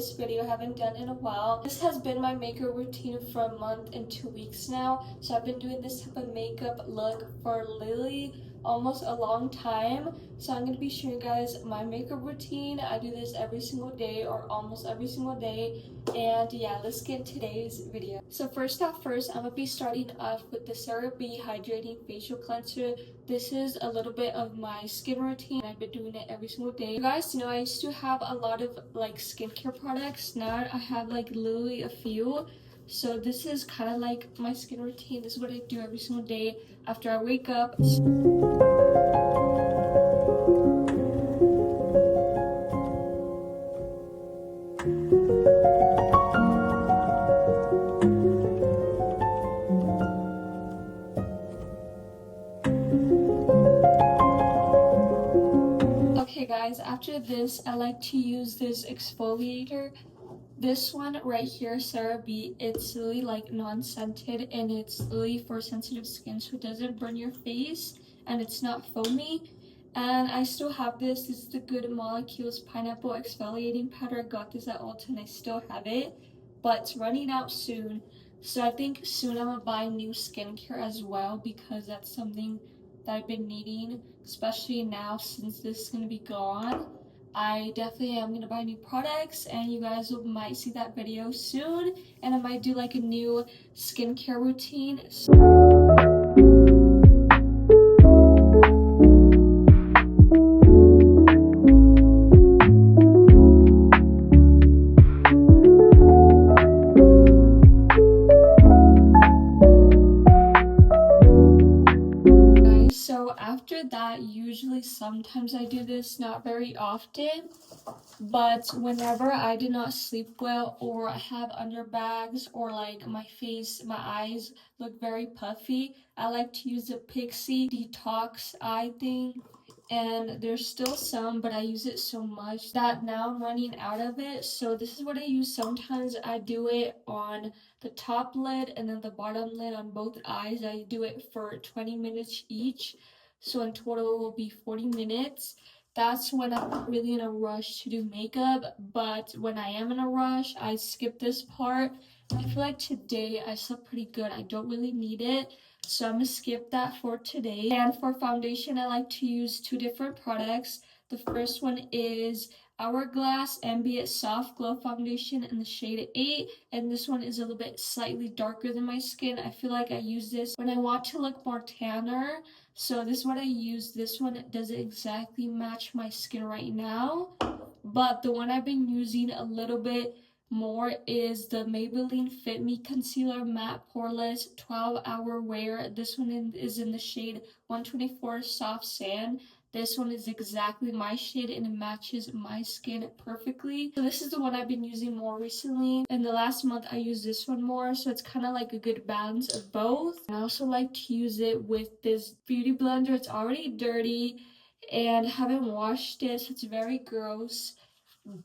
this video I haven't done in a while. This has been my makeup routine for a month and 2 weeks now. So I've been doing this type of makeup look for literally almost a long time. So I'm going to be showing you guys my makeup routine. I do this every single day or almost every single day. And yeah, let's get into today's video. So first, I'm going to be starting off with the 𝓢𝓾𝓶 Hydrating Facial Cleanser. This is a little bit of my skin routine. I've been doing it every single day. You guys know I used to have a lot of like skincare products. Now I have like literally a few. So this is kind of like my skin routine. This is what I do every single day after I wake up. Okay guys, after this I like to use this exfoliator. This one right here, 𝓢𝓾𝓶, it's really like non-scented and it's really for sensitive skin, so it doesn't burn your face and it's not foamy. And I still have this. This is the Good Molecules Pineapple Exfoliating Powder. I got this at Ulta and I still have it, but it's running out soon. So I think soon I'm gonna buy new skincare as well because that's something that I've been needing, especially now since this is gonna be gone. I definitely am gonna buy new products and you guys might see that video soon, and I might do like a new skincare routine. So after that, usually sometimes I do this, not very often, but whenever I did not sleep well or I have underbags or like my face, my eyes look very puffy, I like to use the Pixi Detox Eye thing. And there's still some, but I use it so much that now I'm running out of it. So this is what I use. Sometimes I do it on the top lid and then the bottom lid on both eyes. I do it for 20 minutes each. So in total it will be 40 minutes. That's when I'm not really in a rush to do makeup, but when I am in a rush, I skip this part. I feel like today I slept pretty good. I don't really need it, so I'm gonna skip that for today. And for foundation, I like to use two different products. The first one is Hourglass Ambient Soft Glow Foundation in the shade 8, and this one is a little bit slightly darker than my skin. I feel like I use this when I want to look more tanner. So this is what I use. This one doesn't exactly match my skin right now, but the one I've been using a little bit more is the Maybelline Fit Me Concealer Matte Poreless 12-Hour Wear. This one is in the shade 124 Soft Sand. This one is exactly my shade and it matches my skin perfectly. So this is the one I've been using more recently. In the last month I used this one more, so it's kind of like a good balance of both. I also like to use it with this beauty blender. It's already dirty and I haven't washed it, so it's very gross.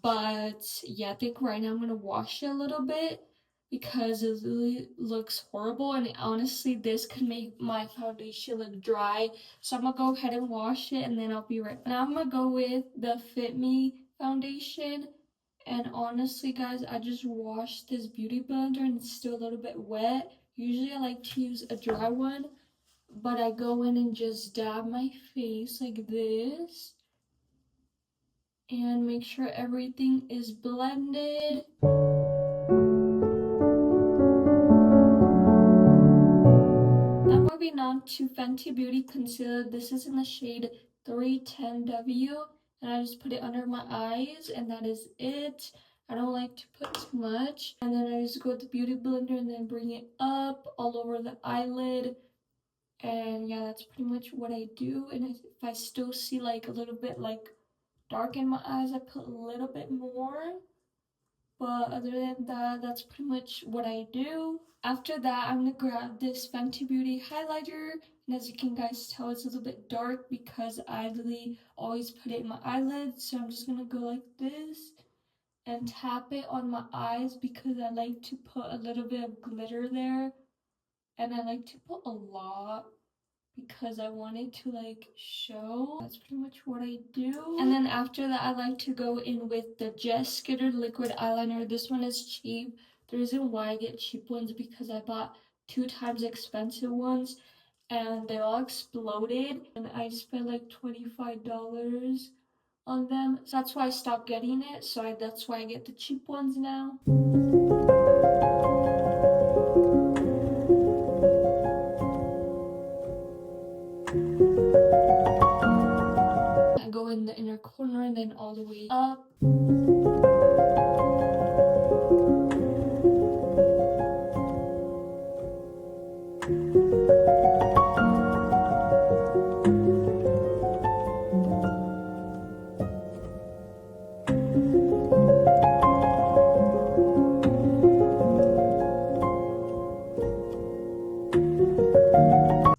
But yeah, I think right now I'm gonna wash it a little bit because it really looks horrible, and honestly this could make my foundation look dry. So I'm gonna go ahead and wash it and then I'll be right back. Now I'm gonna go with the Fit Me foundation, and honestly guys, I just washed this beauty blender and it's still a little bit wet. Usually I like to use a dry one, but I go in and just dab my face like this and make sure everything is blended. Now moving on to Fenty Beauty Concealer. This is in the shade 310W, and I just put it under my eyes and that is it. I don't like to put too much. And then I just go with the beauty blender and then bring it up all over the eyelid. And yeah, that's pretty much what I do. And if I still see like a little bit like dark in my eyes, I put a little bit more. But other than that, that's pretty much what I do. After that, I'm gonna grab this Fenty Beauty highlighter, and as you can guys tell, it's a little bit dark because I really always put it in my eyelids. So I'm just gonna go like this and tap it on my eyes because I like to put a little bit of glitter there, and I like to put a lot because I wanted to like show. That's pretty much what I do. And then after that, I like to go in with the Just Skitter liquid eyeliner. This one is cheap. The reason why I get cheap ones because I bought 2 times expensive ones and they all exploded and I spent like $25 on them. So that's why I stopped getting it. So that's why I get the cheap ones now. I go in the inner corner and then all the way up.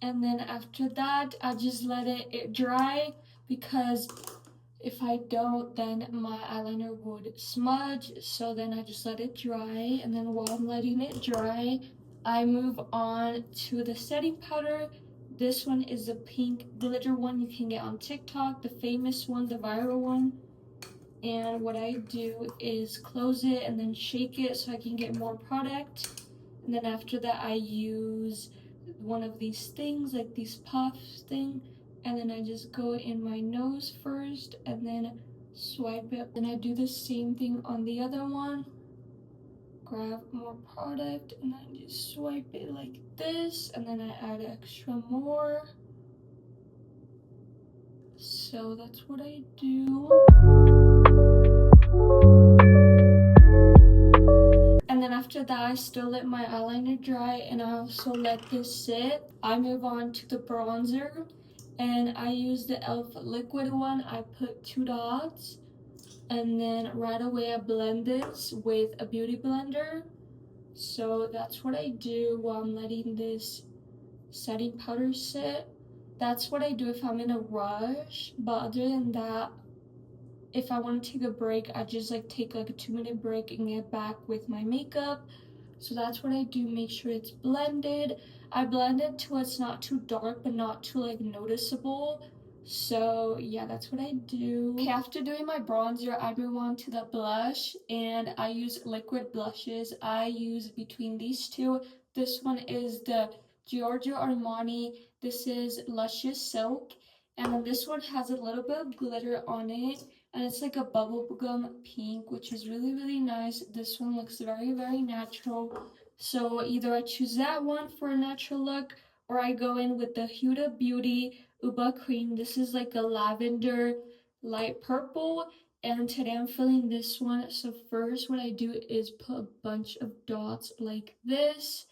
And then after that, I just let it dry because if I don't, then my eyeliner would smudge. So then I just let it dry. And then while I'm letting it dry, I move on to the setting powder. This one is the pink glitter one you can get on TikTok, the famous one, the viral one. And what I do is close it and then shake it so I can get more product. And then after that, I use one of these things, like these puffs thing, and then I just go in my nose first and then swipe it. And I do the same thing on the other one. Grab more product and then just swipe it like this, and then I add extra more. So that's what I do. And then after that, I still let my eyeliner dry and I also let this sit. I move on to the bronzer and I use the e.l.f. liquid one. I put 2 dots and then right away I blend this with a beauty blender. So that's what I do while I'm letting this setting powder sit. That's what I do if I'm in a rush, but other than that, if I want to take a break, I just like take like a 2-minute break and get back with my makeup. So that's what I do, make sure it's blended. I blend it till it's not too dark but not too like noticeable. So yeah, that's what I do. Okay, after doing my bronzer, I move on to the blush and I use liquid blushes. I use between these two. This one is the Giorgio Armani. This is Luscious Silk. And then this one has a little bit of glitter on it. And it's like a bubblegum pink, which is really, really nice. This one looks very, very natural. So either I choose that one for a natural look, or I go in with the Huda Beauty Uba Cream. This is like a lavender light purple. And today I'm filling this one. So first what I do is put a bunch of dots like this.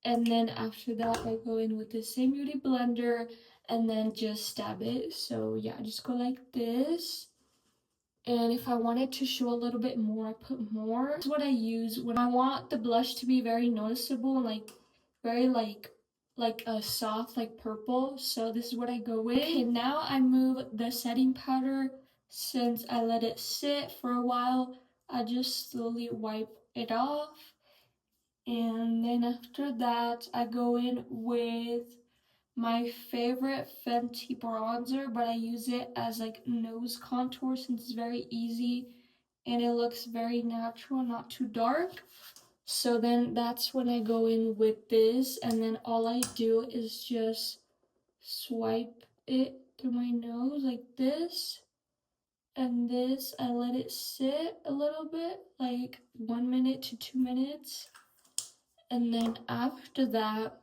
And then after that, I go in with the same beauty blender and then just stab it. So yeah, I just go like this. And if I wanted to show a little bit more, I put more. This is what I use when I want the blush to be very noticeable and like very like a soft like purple. So this is what I go with. Okay, now I move the setting powder. Since I let it sit for a while, I just slowly wipe it off. And then after that, I go in with my favorite Fenty bronzer, but I use it as like nose contour since it's very easy and it looks very natural, not too dark. So then that's when I go in with this, and then all I do is just swipe it through my nose like this. And this, I let it sit a little bit, like 1 minute to 2 minutes. And then after that,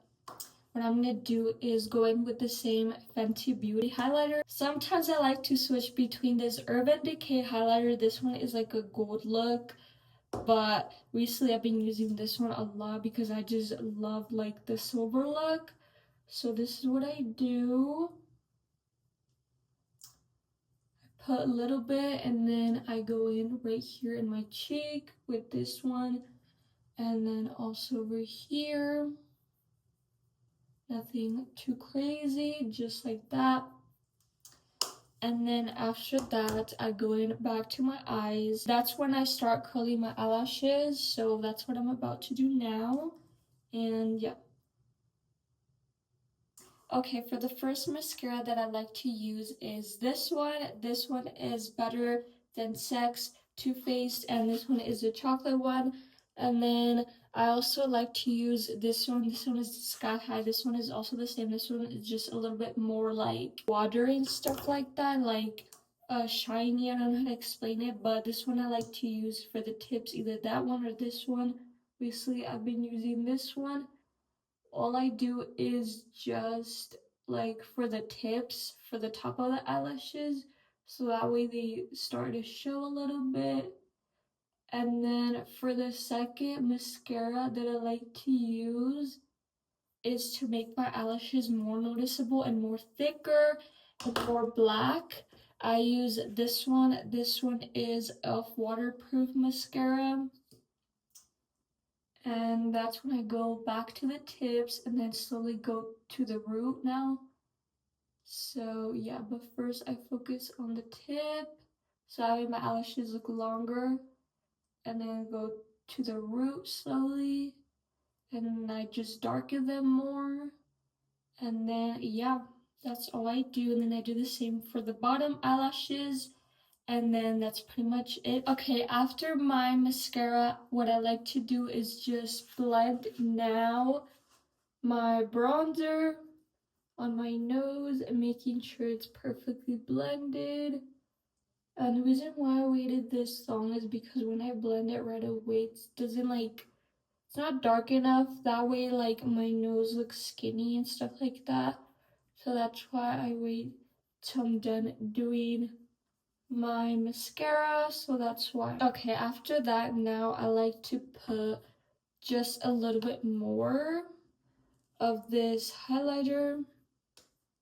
what I'm gonna do is go in with the same Fenty Beauty highlighter. Sometimes I like to switch between this Urban Decay highlighter. This one is like a gold look, but recently I've been using this one a lot because I just love like the silver look. So this is what I do. I put a little bit and then I go in right here in my cheek with this one, and then also over here. Nothing too crazy, just like that. And then after that, I go in back to my eyes. That's when I start curling my eyelashes. So that's what I'm about to do now. And yeah. Okay, for the first mascara that I like to use is this one. This one is Better Than Sex, Too Faced, and this one is the chocolate one. And then I also like to use this one. This one is Sky High. This one is also the same. This one is just a little bit more like watery and stuff like that, like shiny. I don't know how to explain it, but this one I like to use for the tips, either that one or this one. Obviously, I've been using this one. All I do is just like for the tips, for the top of the eyelashes, so that way they start to show a little bit. And then for the second mascara that I like to use is to make my eyelashes more noticeable and more thicker and more black. I use this one. This one is e.l.f. waterproof mascara. And that's when I go back to the tips and then slowly go to the root now. So yeah, but first I focus on the tip, so that way my eyelashes look longer, and then go to the root slowly, and then I just darken them more, and then yeah, that's all I do. And then I do the same for the bottom eyelashes, and then that's pretty much it. Okay, after my mascara, what I like to do is just blend now my bronzer on my nose and making sure it's perfectly blended. And the reason why I waited this long is because when I blend it right away, it doesn't like, it's not dark enough. That way, like, my nose looks skinny and stuff like that. So that's why I wait till I'm done doing my mascara. So that's why. Okay, after that, now I like to put just a little bit more of this highlighter.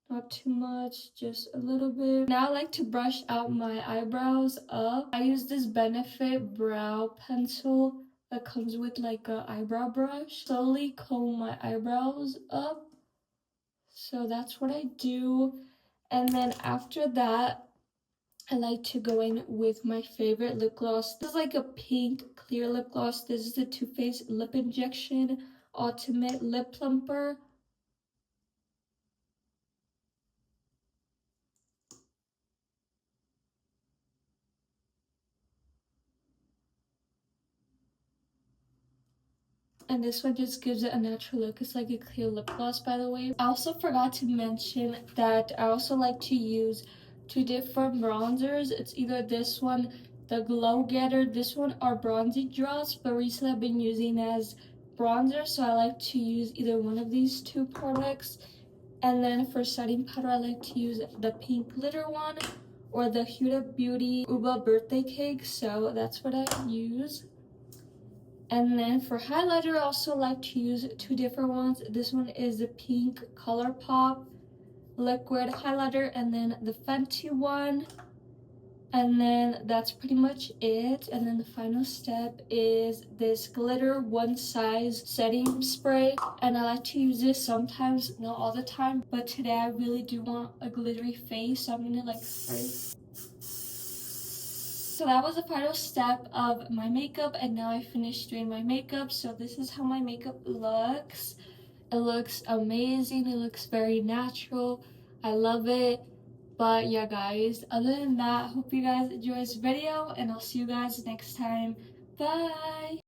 Not too much, just a little bit. Now I like to brush out my eyebrows up. I use this Benefit brow pencil that comes with like a eyebrow brush. Slowly comb my eyebrows up. So that's what I do. And then after that, I like to go in with my favorite lip gloss. This is like a pink clear lip gloss. This is the Too Faced Lip Injection Ultimate Lip Plumper. And this one just gives it a natural look. It's like a clear lip gloss, by the way. I also forgot to mention that I also like to use two different bronzers. It's either this one, the Glow Getter, this one are bronzy drops, but recently I've been using as bronzer, so I like to use either one of these two products. And then for setting powder, I like to use the pink glitter one or the Huda Beauty Uba birthday cake, so that's what I use. And then for highlighter, I also like to use two different ones. This one is the pink ColourPop liquid highlighter, and then the Fenty one. And then that's pretty much it. And then the final step is this glitter one size setting spray. And I like to use this sometimes, not all the time. But today I really do want a glittery face, so I'm gonna like spray. So that was the final step of my makeup, and now I finished doing my makeup. So this is how my makeup looks. It looks amazing. It looks very natural. I love it. But yeah, guys, other than that, hope you guys enjoy this video, and I'll see you guys next time. Bye!